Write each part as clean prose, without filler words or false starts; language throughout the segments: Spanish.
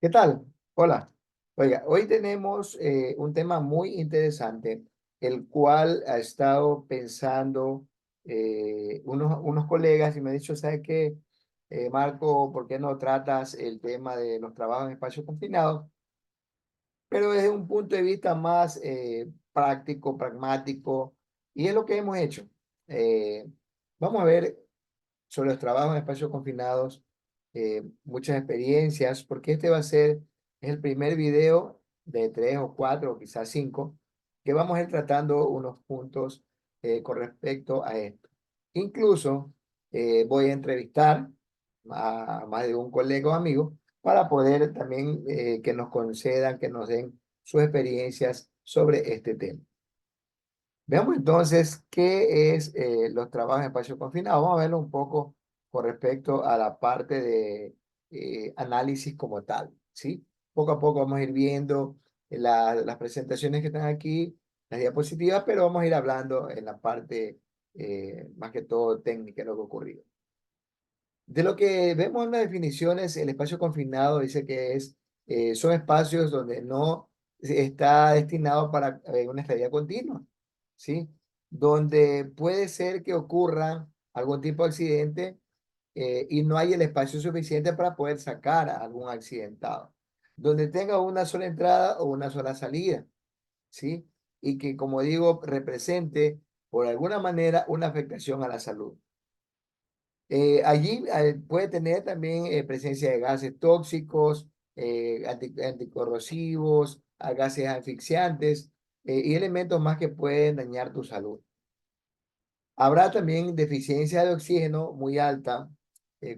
¿Qué tal? Hola. Oiga, hoy tenemos un tema muy interesante, el cual ha estado pensando unos colegas y me han dicho, ¿sabes qué? Marco, ¿por qué no tratas el tema de los trabajos en espacios confinados? Pero desde un punto de vista más práctico, pragmático, y es lo que hemos hecho. Eh, Vamos a ver sobre los trabajos en espacios confinados, muchas experiencias, porque este va a ser es el primer video de tres o cuatro o quizás cinco que vamos a ir tratando unos puntos con respecto a esto. Incluso voy a entrevistar a más de un colega o amigo para poder también que nos concedan, que nos den sus experiencias sobre este tema. Veamos entonces qué es los trabajos en espacio confinado. Vamos a verlo un poco con respecto a la parte de análisis como tal, ¿sí? Poco a poco vamos a ir viendo las presentaciones que están aquí, las diapositivas, pero vamos a ir hablando en la parte más que todo técnica de lo que ocurrió. De lo que vemos en las definiciones, el espacio confinado dice que son espacios donde no está destinado para una estadía continua, ¿sí? Donde puede ser que ocurra algún tipo de accidente y no hay el espacio suficiente para poder sacar a algún accidentado. Donde tenga una sola entrada o una sola salida, ¿sí? Y que, como digo, represente por alguna manera una afectación a la salud. Allí puede tener también presencia de gases tóxicos, anticorrosivos, gases asfixiantes y elementos más que pueden dañar tu salud. Habrá también deficiencia de oxígeno muy alta,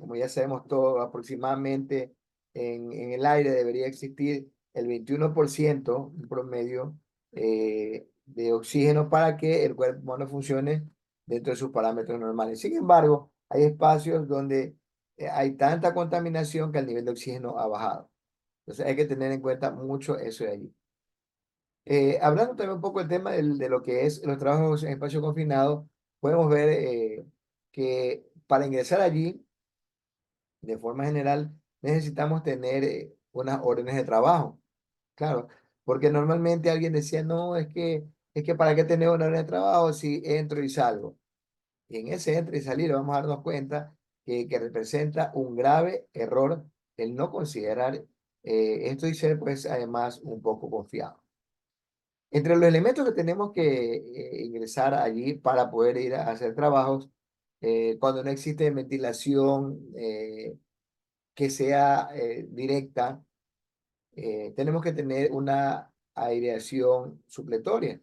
como ya sabemos todos, aproximadamente en el aire debería existir el 21% en promedio de oxígeno para que el cuerpo humano funcione dentro de sus parámetros normales. Sin embargo, hay espacios donde hay tanta contaminación que el nivel de oxígeno ha bajado. Entonces hay que tener en cuenta mucho eso de allí. Hablando también un poco del tema de lo que es los trabajos en espacio confinado, podemos ver que para ingresar allí, de forma general, necesitamos tener unas órdenes de trabajo. Claro, porque normalmente alguien decía, no, es que para qué tener una orden de trabajo si entro y salgo. Y en ese entrar y salir vamos a darnos cuenta que representa un grave error el no considerar esto y ser pues además un poco confiado. Entre los elementos que tenemos que ingresar allí para poder ir a hacer trabajos, cuando no existe ventilación que sea directa, tenemos que tener una aireación supletoria.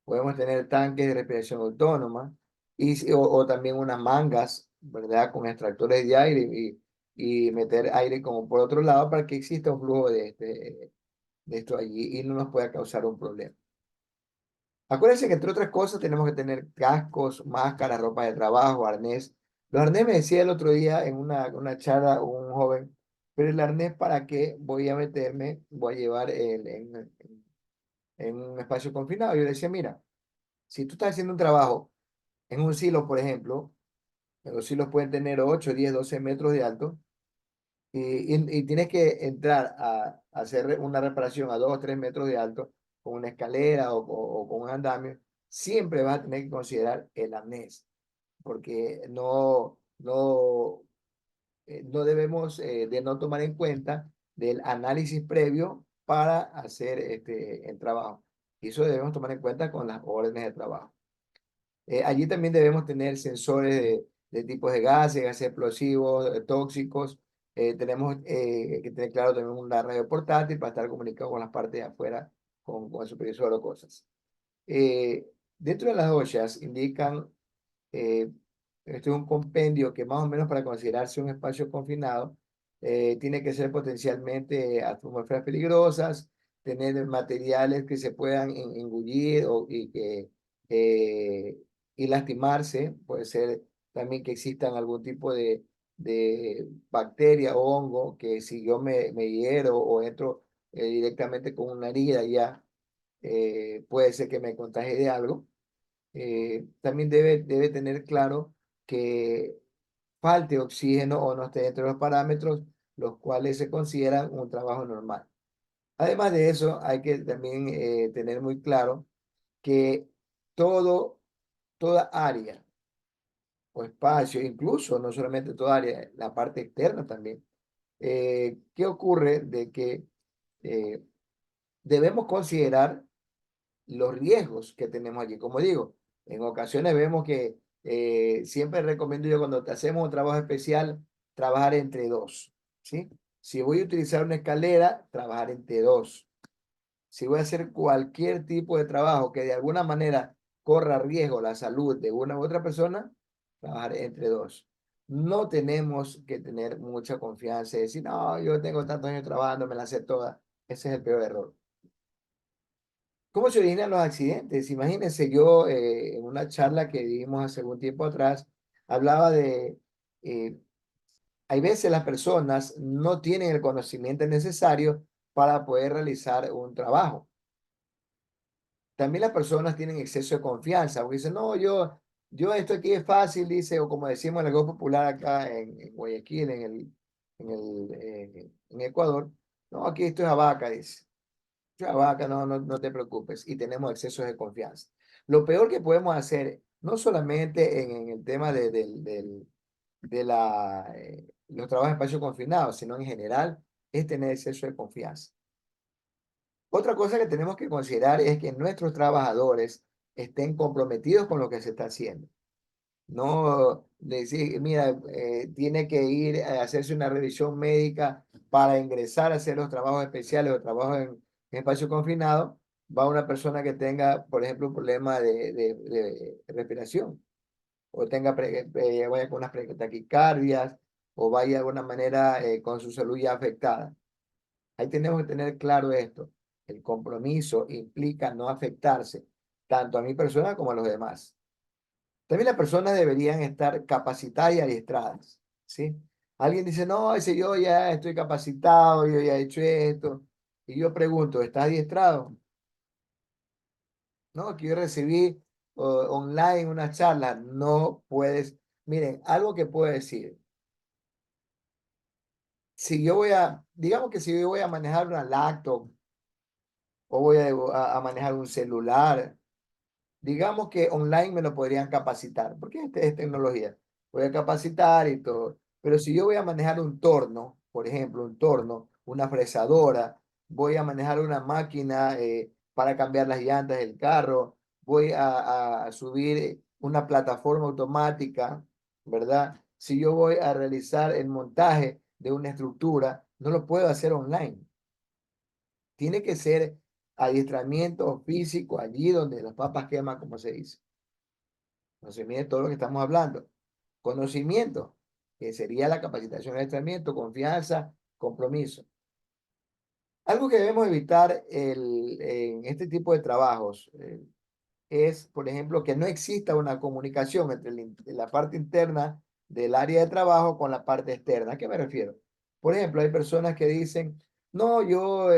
Podemos tener tanques de respiración autónoma o también unas mangas, ¿verdad? Con extractores de aire y meter aire como por otro lado para que exista un flujo de esto allí y no nos pueda causar un problema. Acuérdense que entre otras cosas tenemos que tener cascos, máscaras, ropa de trabajo, arnés. Los arnés me decía el otro día en una charla un joven, pero el arnés para qué voy a meterme, voy a llevar en un espacio confinado. Yo le decía, mira, si tú estás haciendo un trabajo en un silo, por ejemplo, los silos pueden tener 8, 10, 12 metros de alto y tienes que entrar a hacer una reparación a 2 o 3 metros de alto con una escalera o con un andamio, siempre vas a tener que considerar el arnés, porque no debemos de no tomar en cuenta del análisis previo para hacer el trabajo. Y eso debemos tomar en cuenta con las órdenes de trabajo. Allí también debemos tener sensores de tipos de gases, gases explosivos, tóxicos. Tenemos que tener claro también una radio portátil para estar comunicado con las partes de afuera, con el supervisor o cosas. Eh, Dentro de las OSHAs indican, eh, esto es un compendio que más o menos para considerarse un espacio confinado, tiene que ser potencialmente atmósferas peligrosas, tener materiales que se puedan engullir eh, y lastimarse, puede ser también que existan algún tipo de bacteria o hongo que si yo me hiero o entro directamente con una herida ya, puede ser que me contagie de algo. También debe tener claro que falte oxígeno o no esté dentro de los parámetros, los cuales se consideran un trabajo normal. Además de eso, hay que también tener muy claro que todo, toda área o espacio, incluso no solamente toda área, la parte externa también, ¿qué ocurre? De que eh, debemos considerar los riesgos que tenemos allí. Como digo, en ocasiones vemos que siempre recomiendo yo cuando hacemos un trabajo especial, trabajar entre dos, ¿sí? Si voy a utilizar una escalera, trabajar entre dos. Si voy a hacer cualquier tipo de trabajo que de alguna manera corra riesgo la salud de una u otra persona, trabajar entre dos. No tenemos que tener mucha confianza y decir, no, yo tengo tantos años trabajando, me la sé toda. Ese es el peor error. ¿Cómo se originan los accidentes? Imagínense, yo en una charla que dimos hace algún tiempo atrás, hablaba de, eh, hay veces las personas no tienen el conocimiento necesario para poder realizar un trabajo. También las personas tienen exceso de confianza, porque dicen, no, yo esto aquí es fácil, dice, o como decimos en el grupo popular acá en Guayaquil, en Ecuador, no, aquí esto es abaca, dice. Vaca, no te preocupes, y tenemos exceso de confianza. Lo peor que podemos hacer, no solamente en el tema de los trabajos en espacio confinado, sino en general, es tener exceso de confianza. Otra cosa que tenemos que considerar es que nuestros trabajadores estén comprometidos con lo que se está haciendo. No decir, mira, tiene que ir a hacerse una revisión médica para ingresar a hacer los trabajos especiales o trabajos en espacio confinado. Va una persona que tenga, por ejemplo, un problema de respiración o tenga vaya con unas taquicardias o vaya de alguna manera con su salud ya afectada. Ahí tenemos que tener claro esto. El compromiso implica no afectarse tanto a mi persona como a los demás. También las personas deberían estar capacitadas y adiestradas, ¿sí? Alguien dice, no, ese yo ya estoy capacitado, yo ya he hecho esto. Y yo pregunto, ¿estás adiestrado? No, que yo recibí online una charla. No puedes. Miren, algo que puedo decir. Si yo digamos que si yo voy a manejar una laptop o voy a manejar un celular. Digamos que online me lo podrían capacitar, porque es tecnología. Voy a capacitar y todo. Pero si yo voy a manejar un torno, por ejemplo, un torno, una fresadora, voy a manejar una máquina para cambiar las llantas del carro, voy a subir una plataforma automática, ¿verdad? Si yo voy a realizar el montaje de una estructura, no lo puedo hacer online. Tiene que ser adiestramiento físico allí donde las papas queman, como se dice. Conocimiento, todo lo que estamos hablando. Conocimiento, que sería la capacitación, adiestramiento, confianza, compromiso. Algo que debemos evitar en este tipo de trabajos es, por ejemplo, que no exista una comunicación entre la parte interna del área de trabajo con la parte externa. ¿A qué me refiero? Por ejemplo, hay personas que dicen, no, yo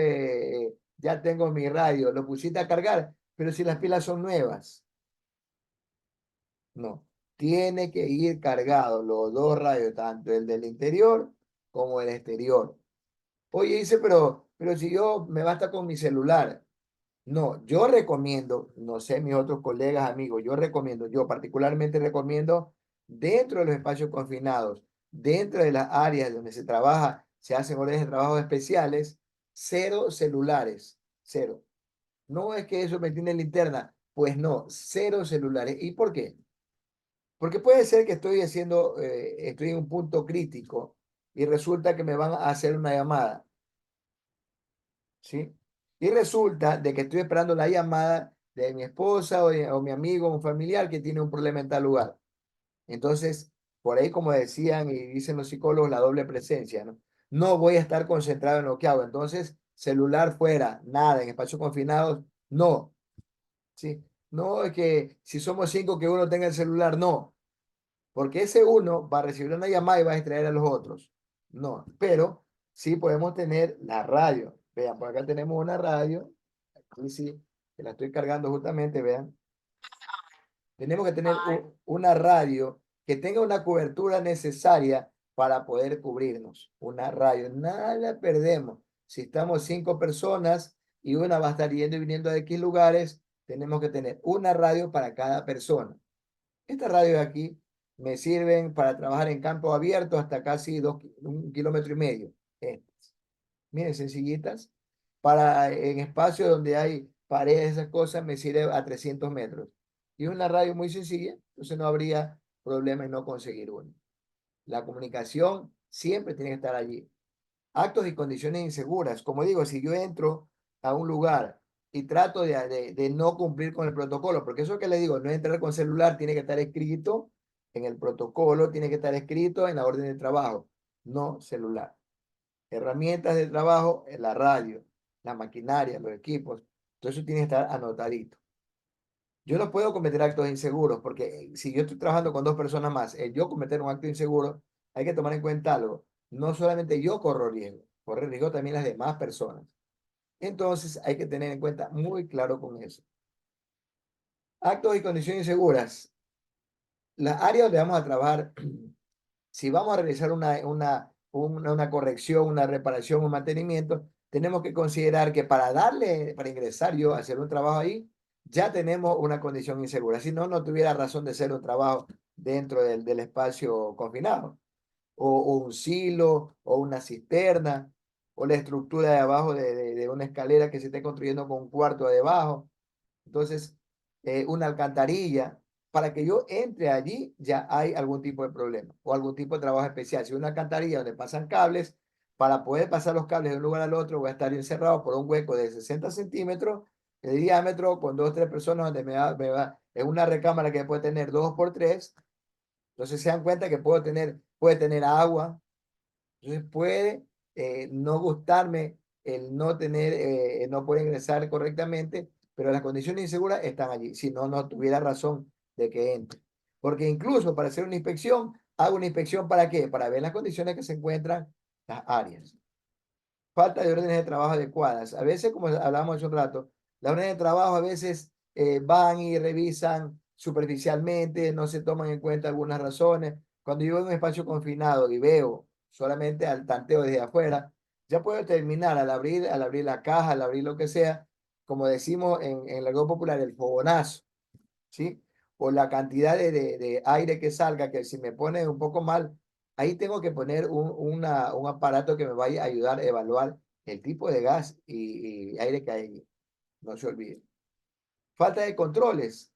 ya tengo mi radio, lo pusiste a cargar, pero si las pilas son nuevas, no. Tiene que ir cargado los dos radios, tanto el del interior como el exterior. Oye, dice, pero si yo me basta con mi celular. No, yo recomiendo, no sé, mis otros colegas, amigos, yo particularmente recomiendo dentro de los espacios confinados, dentro de las áreas donde se trabaja, se hacen horas de trabajo especiales, cero celulares, cero. No es que eso me tiene linterna, pues no, cero celulares. ¿Y por qué? Porque puede ser que estoy en un punto crítico y resulta que me van a hacer una llamada. ¿Sí? Y resulta de que estoy esperando la llamada de mi esposa o mi amigo o un familiar que tiene un problema en tal lugar. Entonces, por ahí como decían y dicen los psicólogos, la doble presencia, ¿no? No voy a estar concentrado en lo que hago. Entonces, celular fuera, nada, en espacios confinados, no. ¿Sí? No es que si somos cinco que uno tenga el celular, no. Porque ese uno va a recibir una llamada y va a distraer a los otros. No, pero sí podemos tener la radio. Vean, por acá tenemos una radio. Aquí sí, que la estoy cargando justamente, vean. Tenemos que tener una radio que tenga una cobertura necesaria para poder cubrirnos. Una radio, nada perdemos. Si estamos 5 personas y una va a estar yendo y viniendo de X lugares, tenemos que tener una radio para cada persona. Estas radios de aquí me sirven para trabajar en campo abierto hasta casi 1,5 kilómetros. Miren, sencillitas. Para en espacios donde hay paredes, esas cosas, me sirve a 300 metros. Y es una radio muy sencilla, entonces no habría problema en no conseguir una. La comunicación siempre tiene que estar allí. Actos y condiciones inseguras. Como digo, si yo entro a un lugar y trato de no cumplir con el protocolo, porque eso que le digo, no entrar con celular, tiene que estar escrito en el protocolo, tiene que estar escrito en la orden de trabajo, no celular. Herramientas de trabajo, en la radio, la maquinaria, los equipos, todo eso tiene que estar anotadito. Yo no puedo cometer actos inseguros porque si yo estoy trabajando con 2 personas más, yo cometer un acto inseguro, hay que tomar en cuenta algo. No solamente yo corro riesgo, corre riesgo también las demás personas. Entonces hay que tener en cuenta muy claro con eso. Actos y condiciones inseguras. Las áreas donde vamos a trabajar, si vamos a realizar una corrección, una reparación, un mantenimiento, tenemos que considerar que para ingresar yo a hacer un trabajo ahí, ya tenemos una condición insegura. Si no, no tuviera razón de ser un trabajo dentro del espacio confinado. O un silo, o una cisterna, o la estructura de abajo de una escalera que se esté construyendo con un cuarto debajo. Entonces, una alcantarilla, para que yo entre allí ya hay algún tipo de problema o algún tipo de trabajo especial. Si una alcantarilla donde pasan cables, para poder pasar los cables de un lugar al otro, voy a estar encerrado por un hueco de 60 centímetros de diámetro con 2 o 3 personas donde es una recámara que puede tener 2 por 3. Entonces se dan cuenta que puede tener agua, entonces puede no gustarme el no tener, no poder ingresar correctamente, pero las condiciones inseguras están allí. Si no, no tuviera razón de que entre. Porque incluso para hacer una inspección, hago una inspección ¿para qué? Para ver las condiciones que se encuentran las áreas. Falta de órdenes de trabajo adecuadas. A veces, como hablábamos hace un rato, las órdenes de trabajo a veces van y revisan superficialmente, no se toman en cuenta algunas razones. Cuando yo voy a un espacio confinado y veo solamente al tanteo desde afuera, ya puedo determinar al abrir la caja, al abrir lo que sea, como decimos en el argot popular, el fogonazo, ¿sí? O la cantidad de aire que salga, que si me pone un poco mal, ahí tengo que poner un aparato que me vaya a ayudar a evaluar el tipo de gas y aire que hay. No se olvide. Falta de controles.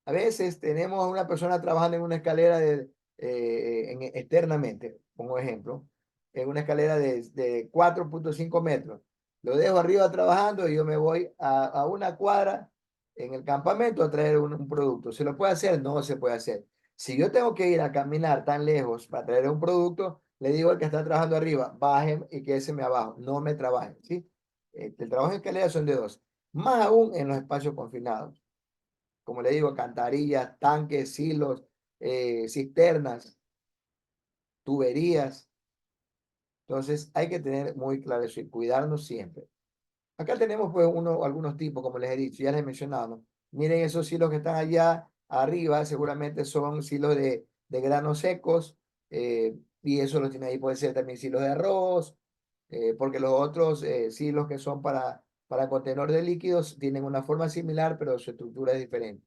A veces tenemos a una persona trabajando en una escalera externamente, como ejemplo, en una escalera de 4,5 metros. Lo dejo arriba trabajando y yo me voy a una cuadra en el campamento a traer un producto. ¿Se lo puede hacer? No se puede hacer. Si yo tengo que ir a caminar tan lejos para traer un producto, le digo al que está trabajando arriba, bajen y quédese abajo, no me trabajen, ¿sí? El trabajo en escalera son de dos, más aún en los espacios confinados como le digo, alcantarillas, tanques, silos, cisternas, tuberías. Entonces hay que tener muy claro eso y cuidarnos siempre. Acá tenemos pues algunos tipos, como les he dicho, ya les he mencionado, ¿no? Miren esos silos que están allá arriba, seguramente son silos de granos secos, y eso lo tiene ahí, puede ser también silos de arroz, porque los otros silos que son para contenedor de líquidos tienen una forma similar, pero su estructura es diferente.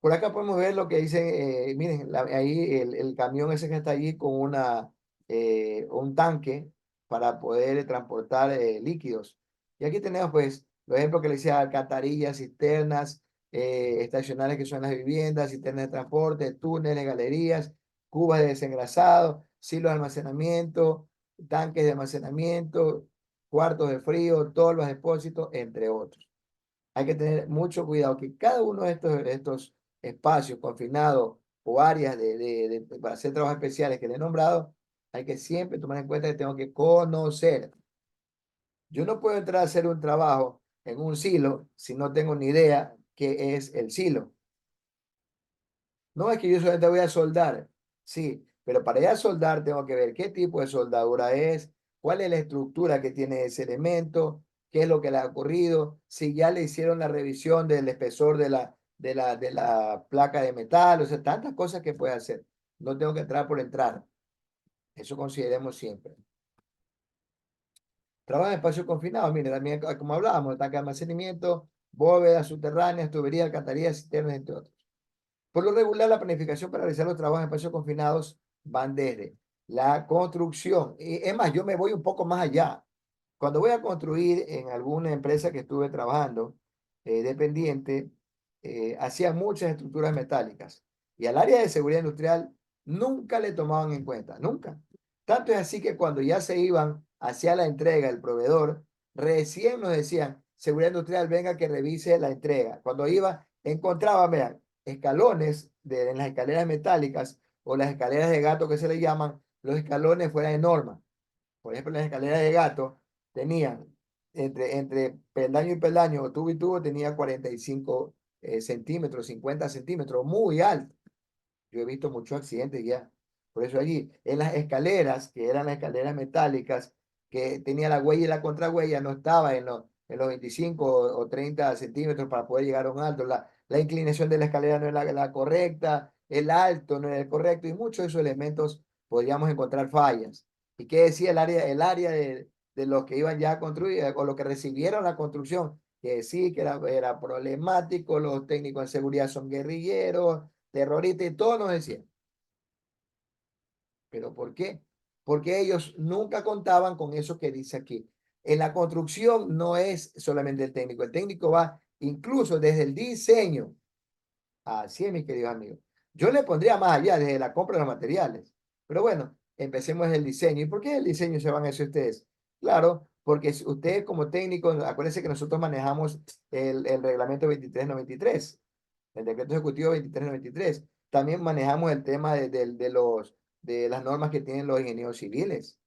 Por acá podemos ver lo que dice, miren, ahí el camión ese que está allí con un tanque para poder transportar líquidos. Y aquí tenemos pues los ejemplos que le decía, alcantarillas, cisternas, estacionales que son las viviendas, cisternas de transporte, túneles, galerías, cubas de desengrasado, silos de almacenamiento, tanques de almacenamiento, cuartos de frío, tolvas, depósitos, entre otros. Hay que tener mucho cuidado que cada uno de estos espacios confinados o áreas para hacer trabajos especiales que le he nombrado, hay que siempre tomar en cuenta que tengo que conocer. Yo no puedo entrar a hacer un trabajo en un silo si no tengo ni idea qué es el silo. No es que yo solamente voy a soldar, sí, pero para ir a soldar tengo que ver qué tipo de soldadura es, cuál es la estructura que tiene ese elemento, qué es lo que le ha ocurrido, si ya le hicieron la revisión del espesor de la placa de metal, o sea, tantas cosas que puede hacer. No tengo que entrar por entrar. Eso consideremos siempre. Trabajo en espacios confinados, mire, también como hablábamos, tanque de almacenamiento, bóvedas subterráneas, tuberías, alcantarillas, cisternas, entre otros. Por lo regular, la planificación para realizar los trabajos en espacios confinados van desde la construcción. Y es más, yo me voy un poco más allá. Cuando voy a construir en alguna empresa que estuve trabajando, dependiente, hacía muchas estructuras metálicas. Y al área de seguridad industrial nunca le tomaban en cuenta, nunca. Tanto es así que cuando ya se iban hacia la entrega, el proveedor, recién nos decían, seguridad industrial, venga que revise la entrega. Cuando iba, encontraba, vean, escalones en las escaleras metálicas o las escaleras de gato que se le llaman, los escalones fuera de norma. Por ejemplo, las escaleras de gato tenían entre peldaño y peldaño, o tubo y tubo, tenía 45 centímetros, 50 centímetros, muy alto. Yo he visto muchos accidentes ya. Por eso allí, en las escaleras, que eran las escaleras metálicas, que tenía la huella y la contrahuella, no estaba en los 25 o 30 centímetros para poder llegar a un alto. La inclinación de la escalera no es la correcta, el alto no es el correcto, y muchos de esos elementos podríamos encontrar fallas. ¿Y qué decía el área de los que iban ya a construir, o los que recibieron la construcción? Que sí, que era problemático, los técnicos de seguridad son guerrilleros, terroristas, y todos nos decían. ¿Pero por qué? Porque ellos nunca contaban con eso que dice aquí. En la construcción no es solamente el técnico va incluso desde el diseño. Así es, mis queridos amigos. Yo le pondría más allá, desde la compra de los materiales. Pero bueno, empecemos el diseño. ¿Y por qué el diseño se van a decir ustedes? Claro, porque ustedes como técnicos, acuérdense que nosotros manejamos el reglamento 2393, el decreto ejecutivo 2393. También manejamos el tema de las normas que tienen los ingenieros civiles.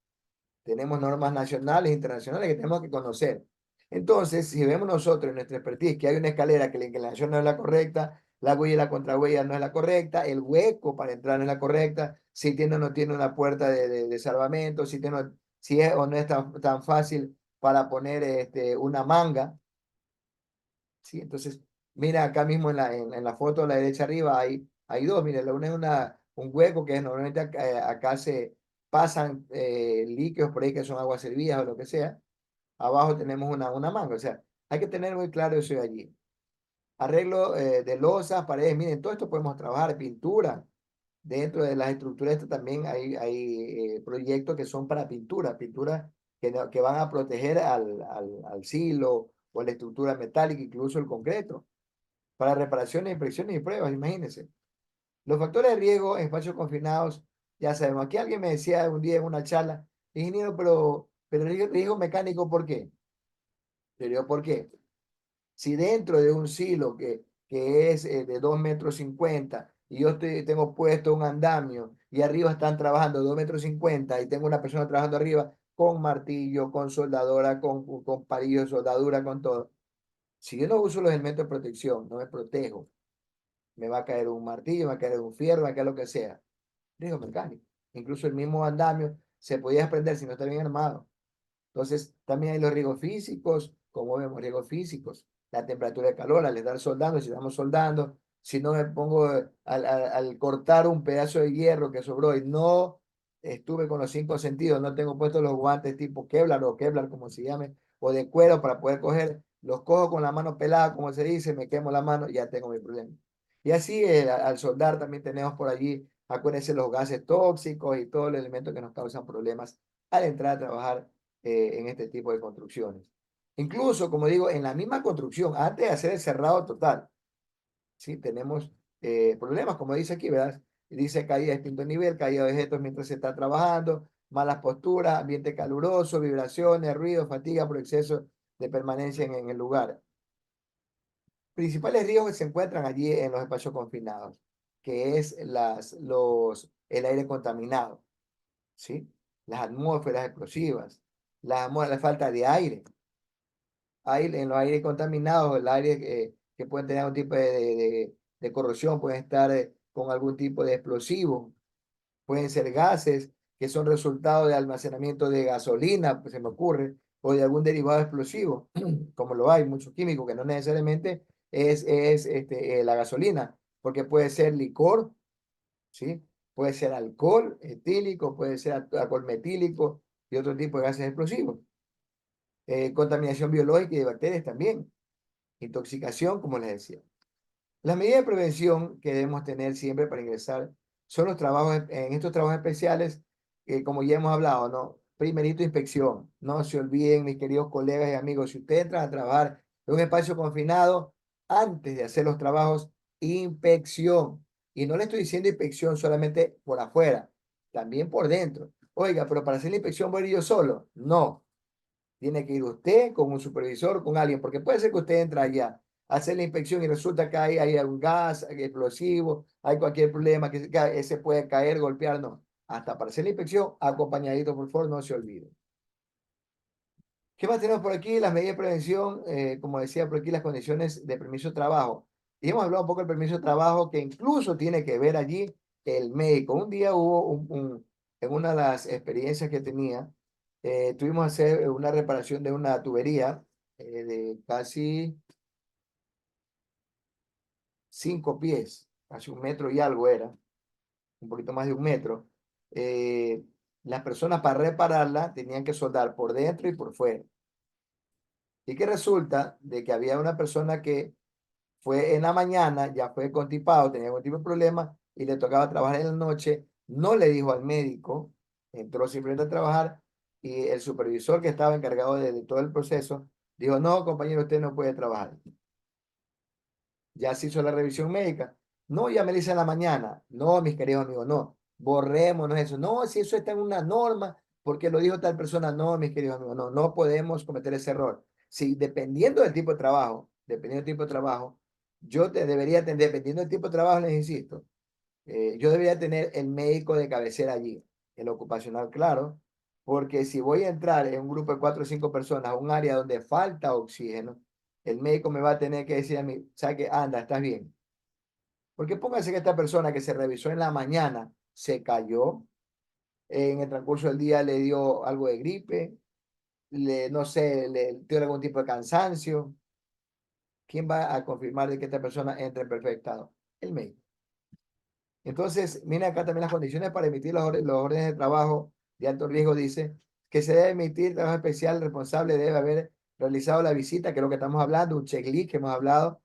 Tenemos normas nacionales e internacionales que tenemos que conocer. Entonces, si vemos nosotros en nuestra expertise que hay una escalera que la inclinación no es la correcta, la huella y la contrahuella no es la correcta, el hueco para entrar no es la correcta, si tiene o no tiene una puerta de salvamento, si es o no es tan fácil para poner una manga, ¿sí? Entonces, mira acá mismo en la foto a la derecha arriba hay dos. Mira, la una es un hueco que normalmente acá se pasan líquidos por ahí que son aguas servidas o lo que sea. Abajo tenemos una manga. O sea, hay que tener muy claro eso de allí. Arreglo de losas, paredes. Miren, todo esto podemos trabajar. Pintura. Dentro de las estructuras esto también hay proyectos que son para pintura que van a proteger al silo o la estructura metálica, incluso el concreto, para reparaciones, inspecciones y pruebas, imagínense. Los factores de riesgo en espacios confinados, ya sabemos. Aquí alguien me decía un día en una charla, ingeniero, pero riesgo mecánico, ¿por qué? Pero ¿por qué? Si dentro de un silo que es de 2,50 m y yo tengo puesto un andamio y arriba están trabajando 2,50 m y tengo una persona trabajando arriba con martillo, con soldadora, con palillo de soldadura, con todo. Si yo no uso los elementos de protección, no me protejo, me va a caer un martillo, me va a caer un fierro, me va a caer lo que sea. Riesgo mecánico. Incluso el mismo andamio se podía desprender si no está bien armado. Entonces, también hay los riesgos físicos, como vemos, riesgos físicos, la temperatura de calor, al estar soldando, si estamos soldando, si no me pongo al cortar un pedazo de hierro que sobró y no estuve con los 5 sentidos, no tengo puestos los guantes tipo Kevlar o Kevlar, como se llame, o de cuero para poder coger, los cojo con la mano pelada, como se dice, me quemo la mano y ya tengo mi problema. Y así al soldar también tenemos por allí, acuérdense, los gases tóxicos y todos los elementos que nos causan problemas al entrar a trabajar en este tipo de construcciones. Incluso, como digo, en la misma construcción, antes de hacer el cerrado total, ¿sí? Tenemos problemas, como dice aquí, ¿verdad? Dice caída de distinto nivel, caída de objetos mientras se está trabajando, malas posturas, ambiente caluroso, vibraciones, ruido, fatiga por exceso de permanencia en el lugar. Principales riesgos que se encuentran allí en los espacios confinados, que es el aire contaminado, ¿sí? Las atmósferas explosivas, la falta de aire. En los aires contaminados, el aire que pueden tener algún tipo de corrosión, pueden estar con algún tipo de explosivo, pueden ser gases que son resultado de almacenamiento de gasolina, pues se me ocurre, o de algún derivado explosivo, como lo hay, muchos químicos que no necesariamente es la gasolina, porque puede ser licor, ¿sí? Puede ser alcohol etílico, puede ser alcohol metílico y otro tipo de gases explosivos. Contaminación biológica y de bacterias también. Intoxicación, como les decía. Las medidas de prevención que debemos tener siempre para ingresar son los trabajos, en estos trabajos especiales, como ya hemos hablado, ¿no? Primerito, inspección. No se olviden, mis queridos colegas y amigos, si ustedes entran a trabajar en un espacio confinado, antes de hacer los trabajos, inspección. Y no le estoy diciendo inspección solamente por afuera, también por dentro. Oiga, pero para hacer la inspección voy a ir yo solo. No, tiene que ir usted con un supervisor, con alguien, porque puede ser que usted entre allá a hacer la inspección y resulta que hay algún gas, hay explosivo, hay cualquier problema que ese puede caer, golpear, no. Hasta para hacer la inspección, acompañadito, por favor, no se olvide. ¿Qué más tenemos por aquí? Las medidas de prevención, como decía por aquí, las condiciones de permiso de trabajo. Y hemos hablado un poco del permiso de trabajo, que incluso tiene que ver allí el médico. Un día hubo en una de las experiencias que tenía, tuvimos que hacer una reparación de una tubería de casi 5 pies, casi 1 metro y algo era, un poquito más de 1 metro. Eh, las personas para repararla tenían que soldar por dentro y por fuera. Y que resulta de que había una persona que fue en la mañana, ya fue constipado, tenía algún tipo de problema y le tocaba trabajar en la noche, no le dijo al médico, entró simplemente a trabajar y el supervisor que estaba encargado de todo el proceso dijo, no, compañero, usted no puede trabajar. Ya se hizo la revisión médica. No, ya me dice en la mañana. No, mis queridos amigos, no. Borrémonos eso. No, si eso está en una norma, porque lo dijo tal persona. No, mis queridos amigos, no, no podemos cometer ese error. Si dependiendo del tipo de trabajo, dependiendo del tipo de trabajo, yo te debería tener, dependiendo del tipo de trabajo, les insisto, yo debería tener el médico de cabecera allí, el ocupacional, claro, porque si voy a entrar en un grupo de 4 o 5 personas a un área donde falta oxígeno, el médico me va a tener que decir a mí, ¿sabe qué? Anda, estás bien. Porque póngase que esta persona que se revisó en la mañana se cayó, en el transcurso del día le dio algo de gripe, no sé, le dio algún tipo de cansancio. ¿Quién va a confirmar de que esta persona entre en perfecto estado? El médico. Entonces, mira acá también las condiciones para emitir los órdenes de trabajo de alto riesgo. Dice que se debe emitir trabajo especial, el responsable debe haber realizado la visita, que es lo que estamos hablando, un checklist que hemos hablado,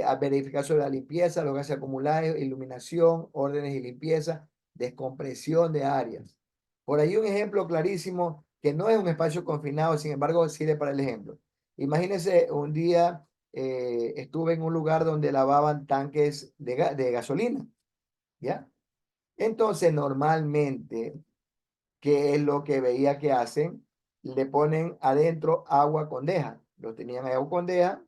a verificar sobre la limpieza, los gases acumulados, iluminación, órdenes y limpieza, descompresión de áreas. Por ahí un ejemplo clarísimo que no es un espacio confinado, sin embargo, sirve para el ejemplo. Imagínense un día estuve en un lugar donde lavaban tanques de gasolina. ¿Ya? Entonces, normalmente, ¿qué es lo que veía que hacen? Le ponen adentro agua con deja. Lo tenían ahí agua con deja,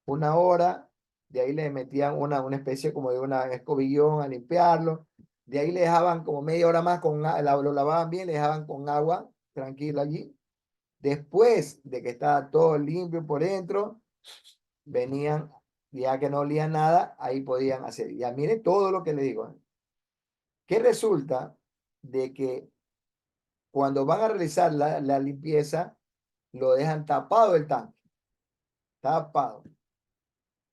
1 hora, de ahí le metían una especie como de una escobillón a limpiarlo. De ahí le dejaban como media hora más lo lavaban bien, le dejaban con agua tranquilo allí. Después de que estaba todo limpio por dentro, venían, ya que no olían nada, ahí podían hacer. Ya miren todo lo que le digo. Que resulta de que cuando van a realizar la limpieza, lo dejan tapado el tanque, tapado.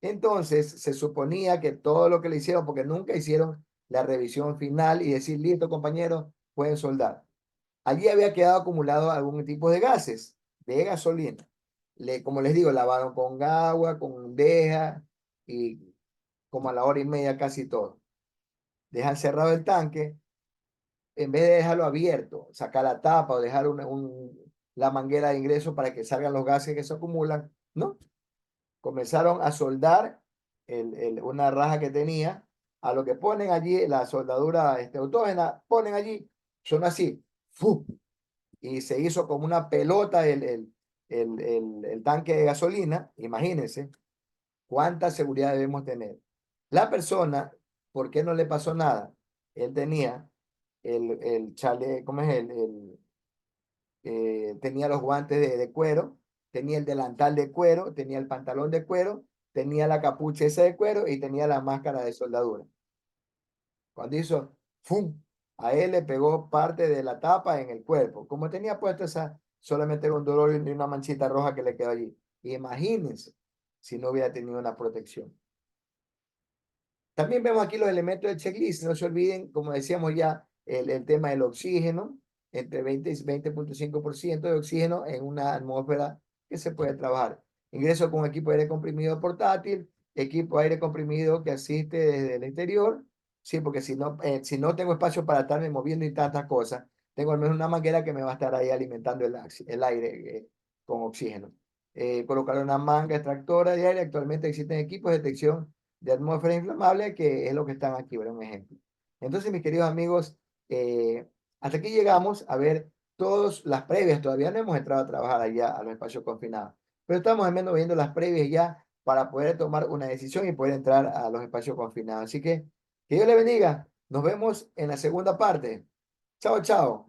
Entonces, se suponía que todo lo que le hicieron, porque nunca hicieron la revisión final y decir, listo, compañeros, pueden soldar. Allí había quedado acumulado algún tipo de gases, de gasolina. Como les digo, lavaron con agua, con deja y como a la hora y media casi todo. Dejan cerrado el tanque en vez de dejarlo abierto, sacar la tapa o dejar la manguera de ingreso para que salgan los gases que se acumulan, ¿no? Comenzaron a soldar una raja que tenía, a lo que ponen allí la soldadura autógena, ponen allí, son así, ¡fu! Y se hizo como una pelota el tanque de gasolina, imagínense cuánta seguridad debemos tener. La persona, ¿por qué no le pasó nada? Él tenía el chale, ¿cómo es? Tenía los guantes de cuero, tenía el delantal de cuero, tenía el pantalón de cuero, tenía la capucha esa de cuero y tenía la máscara de soldadura. Cuando hizo, ¡fum! A él le pegó parte de la tapa en el cuerpo. Como tenía puesto esa, solamente un dolor y una manchita roja que le quedó allí. Imagínense si no hubiera tenido una protección. También vemos aquí los elementos del checklist. No se olviden, como decíamos ya, el tema del oxígeno, entre 20 y 20,5% de oxígeno en una atmósfera que se puede trabajar. Ingreso con equipo de aire comprimido portátil, equipo de aire comprimido que asiste desde el exterior. Sí, porque si no tengo espacio para estarme moviendo y tantas cosas, tengo al menos una manguera que me va a estar ahí alimentando el aire con oxígeno. Colocar una manga extractora de aire. Actualmente existen equipos de detección de atmósfera inflamable, que es lo que están aquí, ¿verdad? Un ejemplo. Entonces, mis queridos amigos, hasta aquí llegamos a ver todas las previas. Todavía no hemos entrado a trabajar allá a los espacios confinados, pero estamos al menos viendo las previas ya para poder tomar una decisión y poder entrar a los espacios confinados. Así que Dios le bendiga. Nos vemos en la segunda parte. Chao, chao.